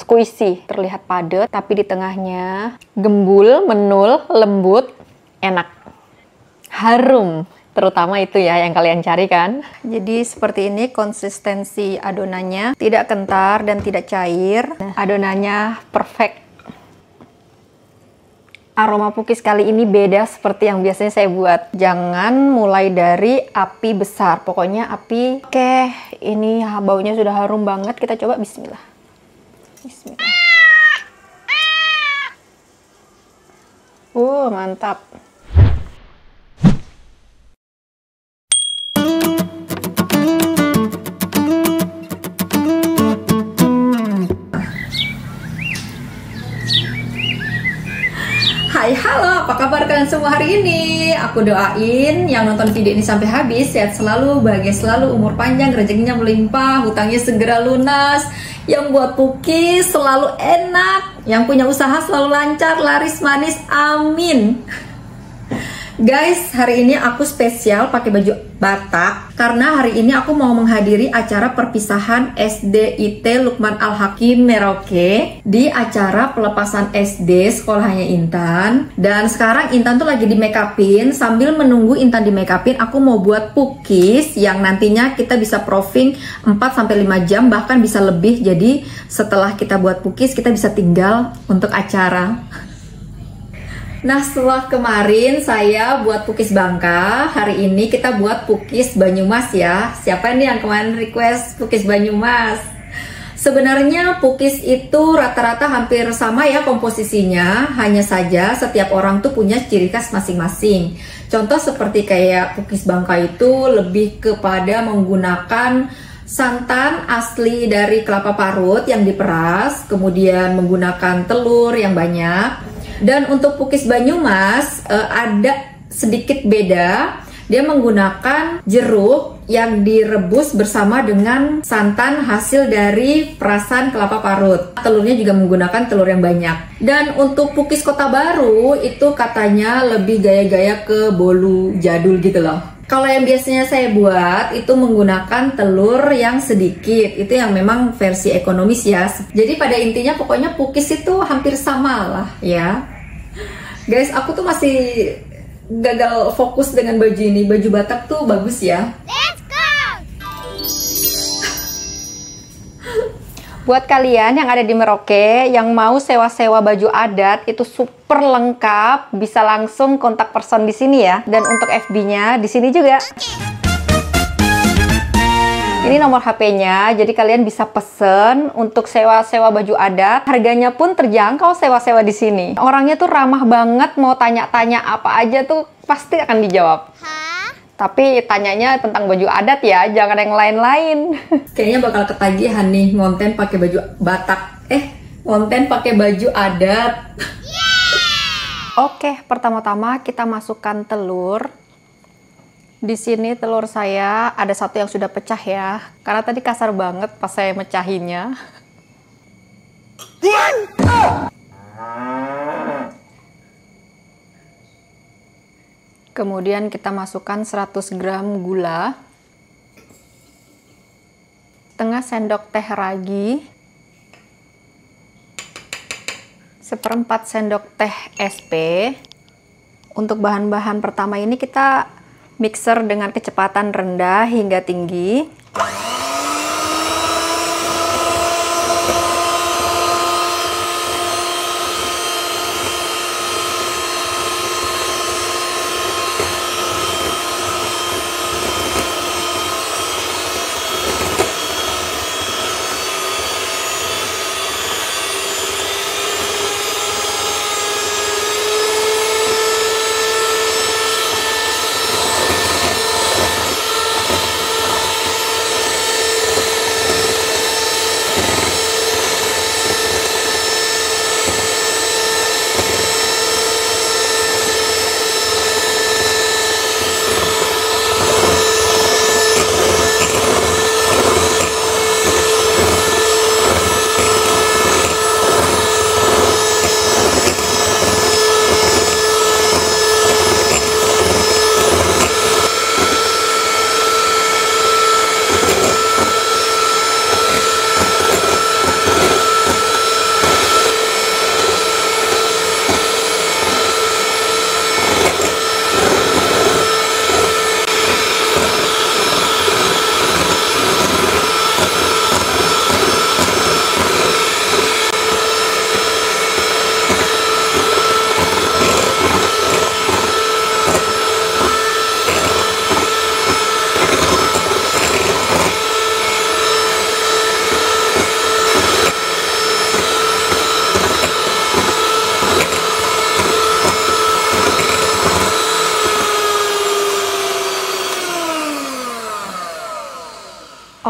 squishy, terlihat padat, tapi di tengahnya gembul, menul, lembut, enak, harum. Terutama itu ya yang kalian cari kan. Jadi seperti ini konsistensi adonannya, tidak kentar dan tidak cair. Adonannya perfect. Aroma pukis kali ini beda seperti yang biasanya saya buat. Jangan mulai dari api besar, pokoknya api. Oke, ini baunya sudah harum banget. Kita coba bismillah. Bismillah. Mantap. Hai, halo, apa kabar kalian semua hari ini? Aku doain yang nonton video ini sampai habis sehat selalu, bahagia selalu, umur panjang, rezekinya melimpah, hutangnya segera lunas, yang buat pukis selalu enak, yang punya usaha selalu lancar, laris manis, amin. Guys, hari ini aku spesial pakai baju Batak karena hari ini aku mau menghadiri acara perpisahan SD IT Lukman Al-Hakim Merauke di acara pelepasan SD sekolahnya Intan. Dan sekarang Intan tuh lagi di make upin. Sambil menunggu Intan di make upin, aku mau buat pukis yang nantinya kita bisa proofing 4-5 jam, bahkan bisa lebih. Jadi setelah kita buat pukis, kita bisa tinggal untuk acara. Nah, setelah kemarin saya buat pukis Bangka, hari ini kita buat pukis Banyumas ya. Siapa nih yang kemarin request pukis Banyumas? Sebenarnya pukis itu rata-rata hampir sama ya komposisinya, hanya saja setiap orang tuh punya ciri khas masing-masing. Contoh seperti kayak pukis Bangka itu lebih kepada menggunakan santan asli dari kelapa parut yang diperas, kemudian menggunakan telur yang banyak. Dan untuk pukis Banyumas ada sedikit beda. Dia menggunakan jeruk yang direbus bersama dengan santan hasil dari perasan kelapa parut. Telurnya juga menggunakan telur yang banyak. Dan untuk pukis Kota Baru itu katanya lebih gaya-gaya ke bolu jadul gitu loh. Kalau yang biasanya saya buat itu menggunakan telur yang sedikit. Itu yang memang versi ekonomis ya. Jadi pada intinya pokoknya pukis itu hampir sama lah ya. Guys, aku tuh masih gagal fokus dengan baju ini. Baju Batak tuh bagus ya. Let's go! Buat kalian yang ada di Merauke, yang mau sewa-sewa baju adat, itu super lengkap. Bisa langsung kontak person di sini ya. Dan untuk FB-nya di sini juga. Ini nomor HP-nya, jadi kalian bisa pesen untuk sewa-sewa baju adat. Harganya pun terjangkau sewa-sewa di sini. Orangnya tuh ramah banget, mau tanya-tanya apa aja tuh pasti akan dijawab. Tapi tanyanya tentang baju adat ya, jangan yang lain-lain. Kayaknya bakal ketagihan nih ngonten pakai baju Batak. Ngonten pakai baju adat. Oke, pertama-tama kita masukkan telur. Di sini telur saya ada satu yang sudah pecah ya, karena tadi kasar banget pas saya mecahinnya. Kemudian kita masukkan 100 gram gula, setengah sendok teh ragi, 1/4 sendok teh SP. Untuk bahan-bahan pertama ini kita mixer dengan kecepatan rendah hingga tinggi.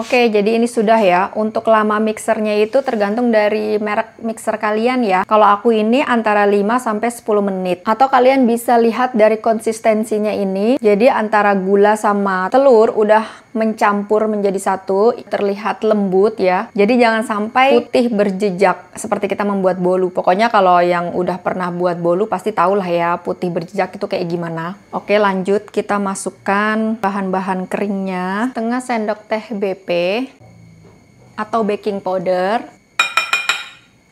Oke, jadi ini sudah ya. Untuk lama mixernya itu tergantung dari merek mixer kalian ya. Kalau aku ini antara 5 sampai 10 menit. Atau kalian bisa lihat dari konsistensinya ini. Jadi antara gula sama telur udah mencampur menjadi satu, terlihat lembut ya. Jadi jangan sampai putih berjejak seperti kita membuat bolu. Pokoknya kalau yang udah pernah buat bolu pasti tahu lah ya putih berjejak itu kayak gimana. Oke, lanjut kita masukkan bahan-bahan keringnya. Setengah sendok teh BP atau baking powder,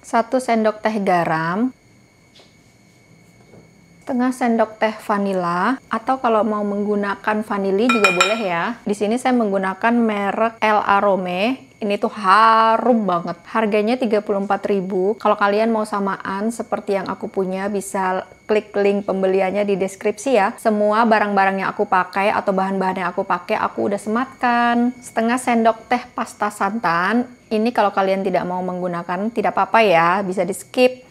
1 sendok teh garam, setengah sendok teh vanila, atau kalau mau menggunakan vanili juga boleh ya. Di sini saya menggunakan merek El Arome. Ini tuh harum banget. Harganya 34.000. Kalau kalian mau samaan seperti yang aku punya, bisa klik link pembeliannya di deskripsi ya. Semua barang-barang yang aku pakai atau bahan-bahan yang aku pakai, aku udah sematkan. Setengah sendok teh pasta santan. Ini kalau kalian tidak mau menggunakan, tidak apa-apa ya, bisa di skip.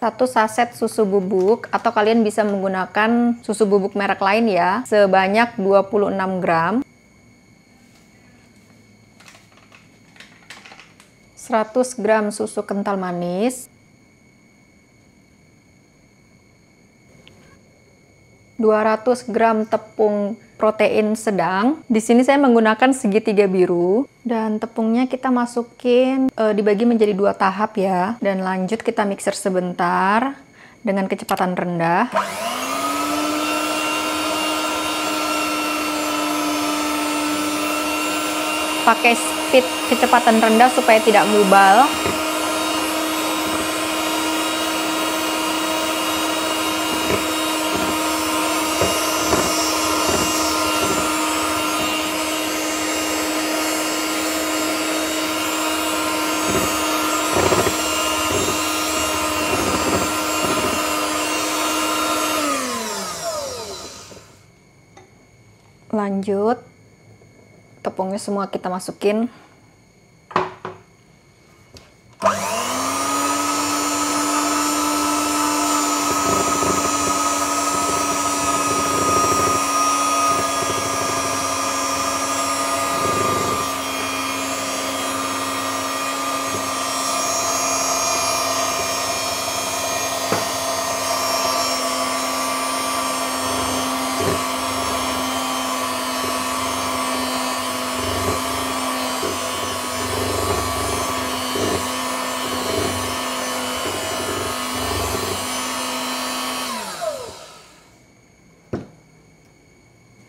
1 saset susu bubuk, atau kalian bisa menggunakan susu bubuk merek lain ya, sebanyak 26 gram. 100 gram susu kental manis, 200 gram tepung protein sedang. Di sini saya menggunakan segitiga biru, dan tepungnya kita masukin dibagi menjadi 2 tahap ya. Dan lanjut kita mixer sebentar dengan kecepatan rendah. Pakai speed kecepatan rendah supaya tidak mubal. Lanjut, tepungnya semua kita masukin.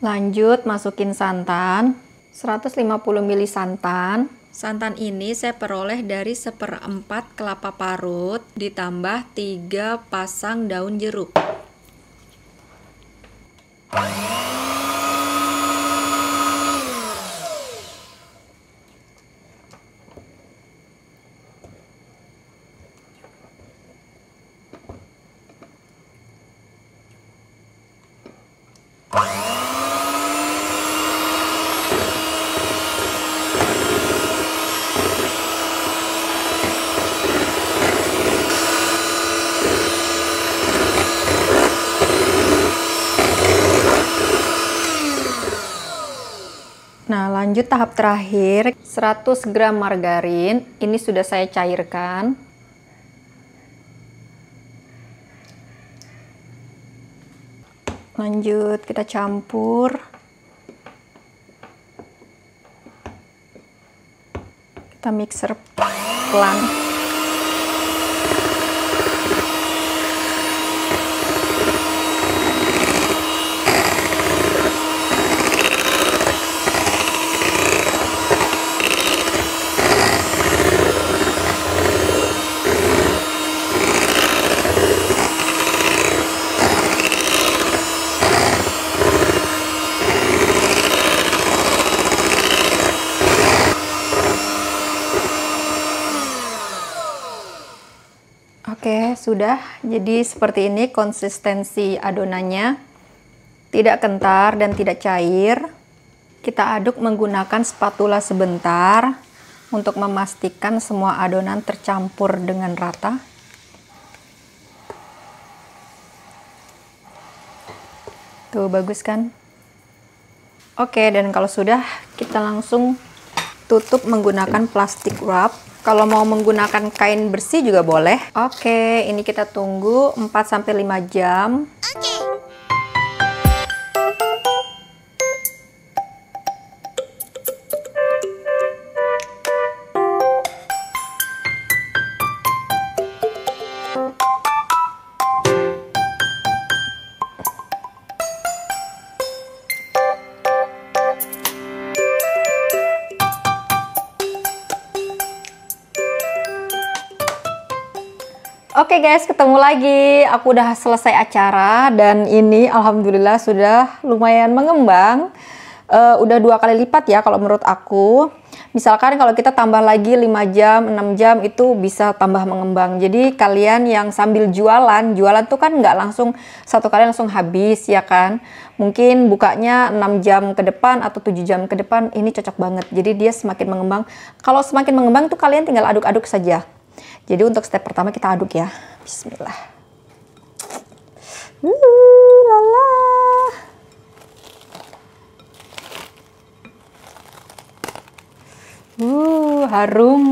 Lanjut masukin santan, 150 ml santan. Santan ini saya peroleh dari 1/4 kelapa parut ditambah 3 pasang daun jeruk. Nah, lanjut tahap terakhir, 100 gram margarin. Ini sudah saya cairkan. Lanjut kita campur. Kita mixer pelan. Oke, sudah. Jadi seperti ini konsistensi adonannya. Tidak kentar dan tidak cair. Kita aduk menggunakan spatula sebentar untuk memastikan semua adonan tercampur dengan rata. Tuh, bagus kan? Oke, dan kalau sudah, kita langsung tutup menggunakan plastik wrap. Kalau mau menggunakan kain bersih juga boleh. Oke, ini kita tunggu 4-5 jam. Oke guys, ketemu lagi. Aku udah selesai acara dan ini alhamdulillah sudah lumayan mengembang. Udah 2 kali lipat ya kalau menurut aku. Misalkan kalau kita tambah lagi 5 jam, 6 jam itu bisa tambah mengembang. Jadi kalian yang sambil jualan tuh kan nggak langsung satu kali langsung habis ya kan. Mungkin bukanya 6 jam ke depan atau 7 jam ke depan, ini cocok banget. Jadi dia semakin mengembang. Kalau semakin mengembang tuh kalian tinggal aduk-aduk saja. Jadi untuk step pertama kita aduk ya. Bismillah. Lala. Harum.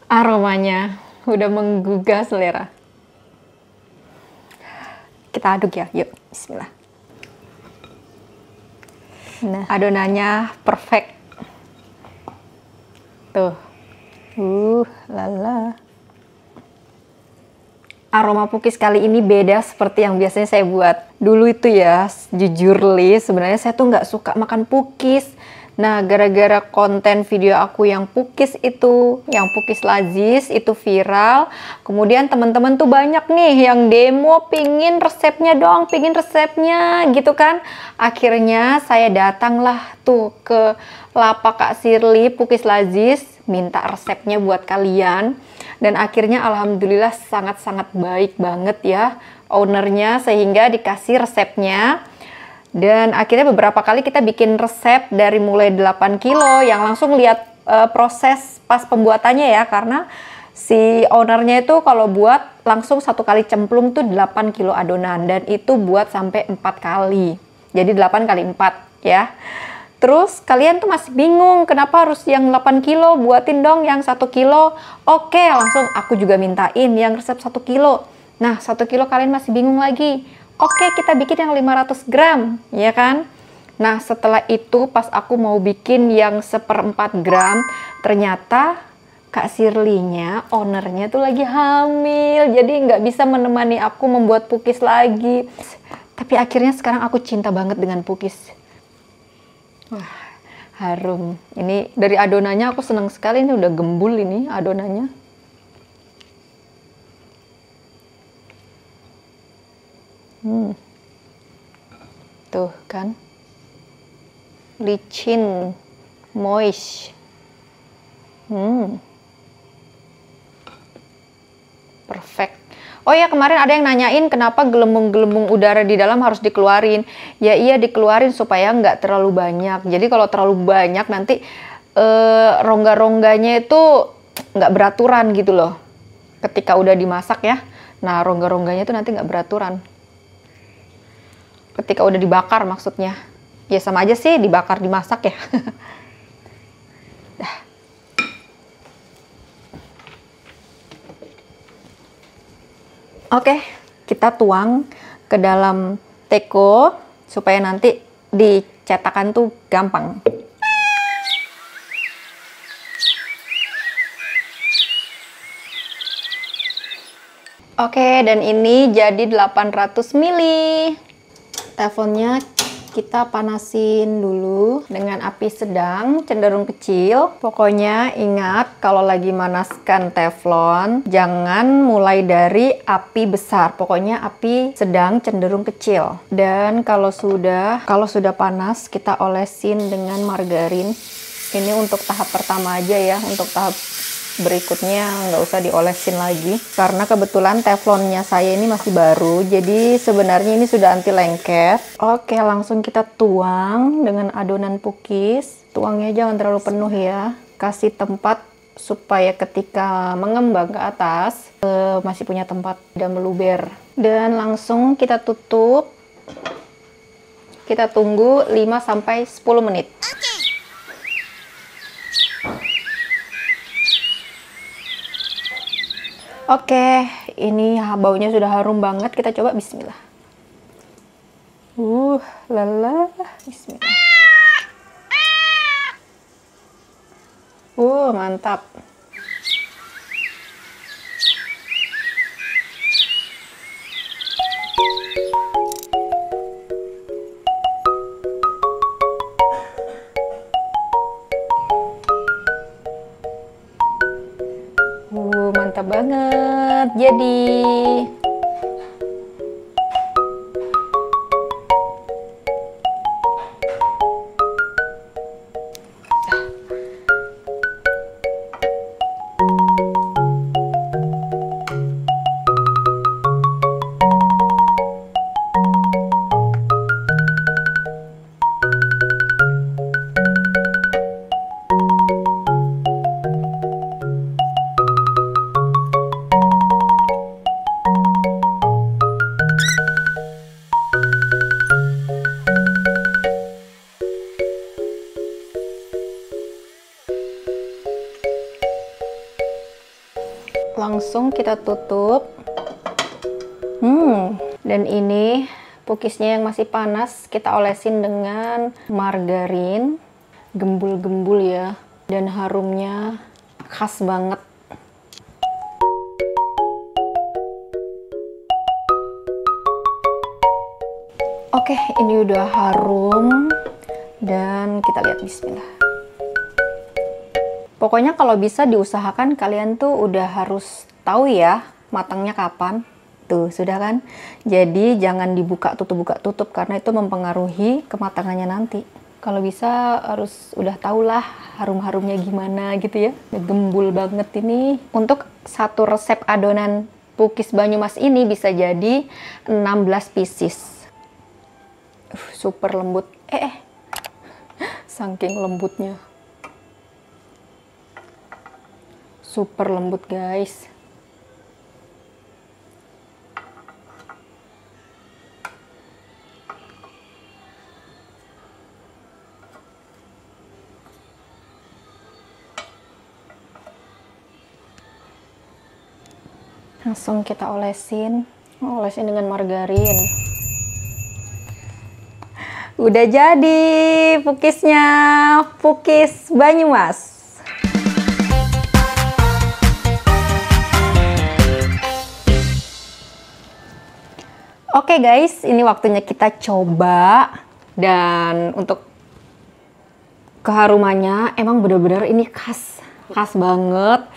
Aromanya udah menggugah selera. Kita aduk ya, yuk. Bismillah. Nah, adonannya perfect. Tuh. Lala. Aroma pukis kali ini beda seperti yang biasanya saya buat. Dulu itu ya, jujur li, sebenarnya saya tuh nggak suka makan pukis. Nah, gara-gara konten video aku yang pukis itu, yang pukis lazis itu viral. Kemudian teman-teman tuh banyak nih yang demo pingin resepnya dong, pingin resepnya gitu kan. Akhirnya saya datanglah tuh ke lapak Kak Shirley Pukis Lazis, minta resepnya buat kalian. Dan akhirnya alhamdulillah sangat-sangat baik banget ya ownernya, sehingga dikasih resepnya. Dan akhirnya beberapa kali kita bikin resep dari mulai 8 kilo yang langsung lihat proses pas pembuatannya ya, karena si ownernya itu kalau buat langsung 1 kali cemplung tuh 8 kilo adonan, dan itu buat sampai 4 kali. Jadi 8 kali 4 ya. Terus kalian tuh masih bingung kenapa harus yang 8 kilo, buatin dong yang 1 kilo. Oke, langsung aku juga mintain yang resep 1 kilo. Nah, 1 kilo kalian masih bingung lagi. Oke, kita bikin yang 500 gram, ya kan? Nah, setelah itu pas aku mau bikin yang 1/4 gram, ternyata Kak Shirley-nya, ownernya tuh lagi hamil. Jadi nggak bisa menemani aku membuat pukis lagi. Tapi akhirnya sekarang aku cinta banget dengan pukis. Wah, harum. Ini dari adonannya aku senang sekali, ini udah gembul ini adonannya. Tuh kan. Licin, moist. Perfect. Oh ya, kemarin ada yang nanyain kenapa gelembung-gelembung udara di dalam harus dikeluarin. Ya iya, dikeluarin supaya nggak terlalu banyak. Jadi kalau terlalu banyak nanti rongga-rongganya itu nggak beraturan gitu loh. Ketika udah dimasak ya. Nah, rongga-rongganya itu nanti nggak beraturan. Ketika udah dibakar maksudnya. Ya sama aja sih, dibakar dimasak ya. Oke, kita tuang ke dalam teko supaya nanti dicetakan tuh gampang. Oke, dan ini jadi 800 ml. Teflonnya kita panasin dulu dengan api sedang, cenderung kecil. Pokoknya ingat kalau lagi manaskan teflon, jangan mulai dari api besar. Pokoknya api sedang, cenderung kecil. Dan kalau sudah panas, kita olesin dengan margarin. Ini untuk tahap pertama aja ya, untuk tahap berikutnya nggak usah diolesin lagi, karena kebetulan teflonnya saya ini masih baru, jadi sebenarnya ini sudah anti lengket. Oke, langsung kita tuang dengan adonan pukis. Tuangnya jangan terlalu penuh ya, kasih tempat supaya ketika mengembang ke atas masih punya tempat, tidak meluber. Dan langsung kita tutup Kita tunggu 5-10 menit. Oke, ini baunya sudah harum banget. Kita coba bismillah. Lala, bismillah. Mantap. Mantap banget. Jadi langsung kita tutup. Dan ini pukisnya yang masih panas kita olesin dengan margarin, gembul-gembul ya, dan harumnya khas banget. Oke, ini udah harum dan kita lihat bismillah. Pokoknya kalau bisa diusahakan kalian tuh udah harus tahu ya matangnya kapan. Tuh, sudah kan? Jadi jangan dibuka tutup karena itu mempengaruhi kematangannya nanti. Kalau bisa harus udah tau lah harum-harumnya gimana gitu ya. Gembul banget ini. Untuk satu resep adonan pukis Banyumas ini bisa jadi 16 pieces. Super lembut. Saking lembutnya. Super lembut guys. Langsung kita olesin dengan margarin. Udah jadi pukisnya, pukis Banyumas. Oke guys, ini waktunya kita coba. Dan untuk keharumannya emang bener-bener ini khas banget.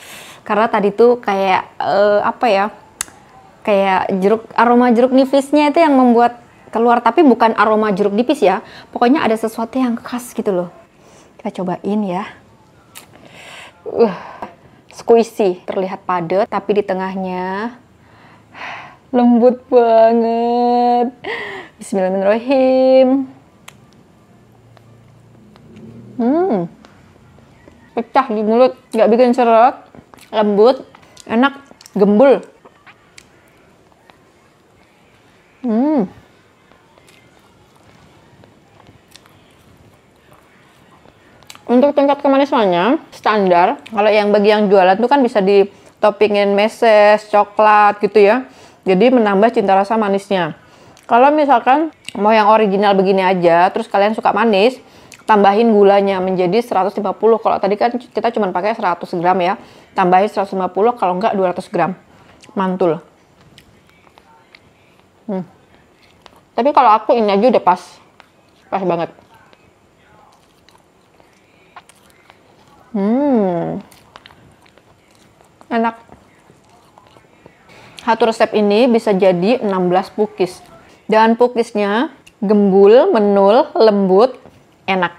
Karena tadi tuh kayak kayak aroma jeruk nipisnya itu yang membuat keluar, tapi bukan aroma jeruk nipis ya. Pokoknya ada sesuatu yang khas gitu loh. Kita cobain ya. Squishy, terlihat padat, tapi di tengahnya lembut banget. Bismillahirrahmanirrahim. Pecah di mulut, nggak bikin seret, lembut, enak, gembul. Untuk tingkat kemanisannya standar. Kalau yang bagi yang jualan tuh kan bisa ditopingin meses, coklat gitu ya. Jadi menambah cita rasa manisnya. Kalau misalkan mau yang original begini aja, terus kalian suka manis, tambahin gulanya menjadi 150. Kalau tadi kan kita cuma pakai 100 gram ya. Tambahin 150, kalau enggak 200 gram. Mantul. Tapi kalau aku ini aja udah pas. Pas banget. Enak. Satu resep ini bisa jadi 16 pukis. Dan pukisnya gembul, menul, lembut, enak.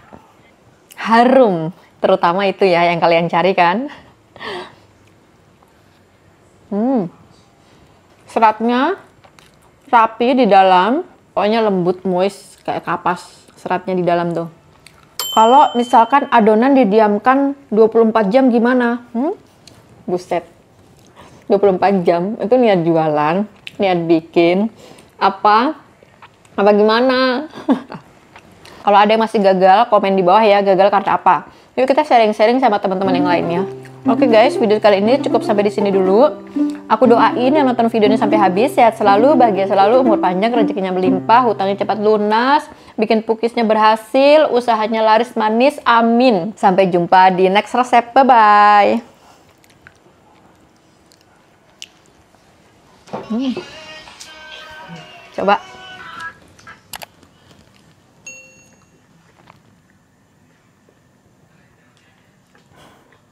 Harum. Terutama itu ya yang kalian cari kan. Seratnya rapi di dalam. Pokoknya lembut, moist, kayak kapas. Seratnya di dalam tuh. Kalau misalkan adonan didiamkan 24 jam gimana? Buset. 24 jam itu niat jualan, niat bikin apa gimana. Kalau ada yang masih gagal, komen di bawah ya, gagal karena apa. Yuk kita sharing-sharing sama teman-teman yang lainnya. Oke guys, video kali ini cukup sampai di sini dulu. Aku doain yang nonton video ini sampai habis sehat selalu, bahagia selalu, umur panjang, rezekinya melimpah, hutangnya cepat lunas, bikin pukisnya berhasil, usahanya laris manis, amin. Sampai jumpa di next resep, bye-bye. Coba.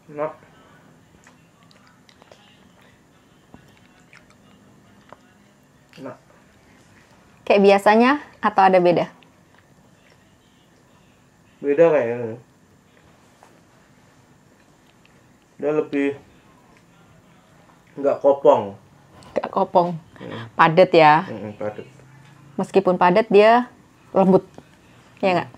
Enak. Enak. Kayak biasanya atau ada beda? Beda kayaknya. Dia lebih nggak kopong. Gak kopong. Padat ya. Padat. Meskipun padat dia lembut. Ya nggak?